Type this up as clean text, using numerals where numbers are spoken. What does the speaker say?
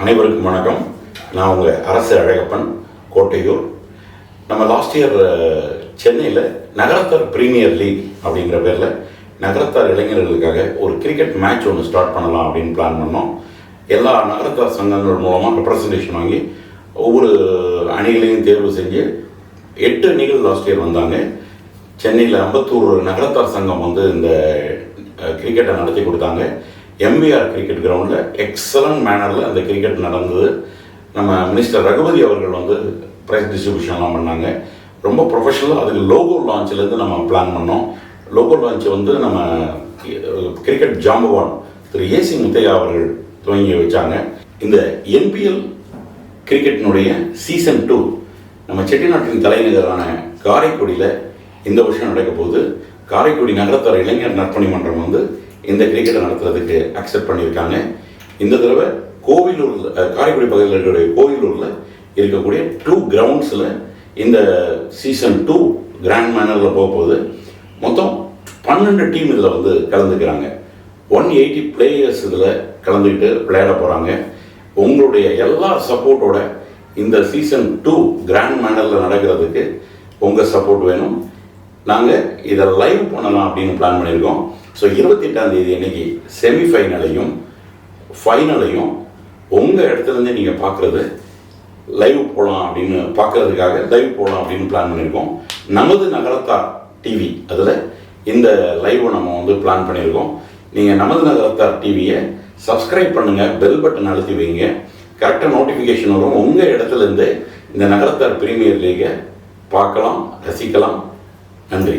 அனைவருக்கும் வணக்கம். நான் உங்கள் அரசு அழகப்பன், கோட்டையூர். நம்ம லாஸ்ட் இயர் சென்னையில் நகரத்தார் பிரீமியர் லீக் அப்படிங்கிற பேரில் நகரத்தார் இளைஞர்களுக்காக ஒரு கிரிக்கெட் மேட்ச் ஒன்று ஸ்டார்ட் பண்ணலாம் அப்படின்னு பிளான் பண்ணோம். எல்லா நகரத்தார் சங்கங்கள் மூலமாக ரெப்ரசன்டேஷன் வாங்கி ஒவ்வொரு அணிகளையும் தேர்வு செஞ்சு 8 அணிகள் லாஸ்ட் இயர் வந்தாங்க. சென்னையில் அம்பத்தூர் நகரத்தார் சங்கம் இந்த கிரிக்கெட்டை நடத்தி கொடுத்தாங்க. எம்பிஆர் கிரிக்கெட் கிரவுண்டில் எக்ஸலண்ட் மேனரில் அந்த கிரிக்கெட் நடந்தது. நம்ம மினிஸ்டர் ரகுபதி அவர்கள் ப்ரைஸ் டிஸ்ட்ரிபியூஷன்லாம் பண்ணாங்க. ரொம்ப ப்ரொஃபஷனலாக. அதுக்கு லோகோ லான்ச்சிலேருந்து நம்ம பிளான் பண்ணோம். லோகோ லான்ச் நம்ம கிரிக்கெட் ஜாம்பவான் திரு ஏசி முத்தையா அவர்கள் துவங்கி வச்சாங்க. இந்த என்பிஎல் கிரிக்கெட்டினுடைய சீசன் 2 நம்ம செட்டிநாட்டின் தலைநகரான காரைக்குடியில் இந்த வருஷம் நடக்க போகுது. காரைக்குடி நகரத்தார் இளைஞர் நற்பணி மன்றம் இந்த கிரிக்கெட்டை நடத்துறதுக்கு அக்செப்ட் பண்ணியிருக்காங்க. இந்த தடவை காரைக்குடி பகுதியில் இருக்கக்கூடிய கோவிலூரில் இருக்கக்கூடிய 2 கிரவுண்ட்ஸில் இந்த சீசன் 2 கிராண்ட் மேனரில் போக போகுது. மொத்தம் 12 டீம் இதில் கலந்துக்கிறாங்க. 180 பிளேயர்ஸ் இதில் கலந்துக்கிட்டு விளையாட போகிறாங்க. உங்களுடைய எல்லா சப்போர்ட்டோட இந்த சீசன் 2 கிராண்ட் மேனரில் நடக்கிறதுக்கு உங்கள் சப்போர்ட் வேணும். நாங்கள் இதை லைவ் பண்ணலாம் அப்படின்னு பிளான் பண்ணியிருக்கோம். ஸோ 28ஆம் தேதி அன்னைக்கு செமிஃபைனலையும் ஃபைனலையும் உங்கள் இடத்துலேருந்தே நீங்கள் பார்க்குறது லைவ் போகலாம் அப்படின்னு பார்க்குறதுக்காக லைவ் போகலாம் அப்படின்னு பிளான் பண்ணியிருக்கோம். நமது நகரத்தார் டிவி அதில் இந்த லைவை நம்ம பிளான் பண்ணியிருக்கோம். நீங்கள் நமது நகரத்தார் டிவியை சப்ஸ்கிரைப் பண்ணுங்கள், பெல் பட்டன் அழுத்தி வைங்க. கரெக்டாக நோட்டிஃபிகேஷன் வரும். உங்கள் இடத்துலேருந்து இந்த நகரத்தார் பிரீமியர் லீகை பார்க்கலாம், ரசிக்கலாம். நன்றி.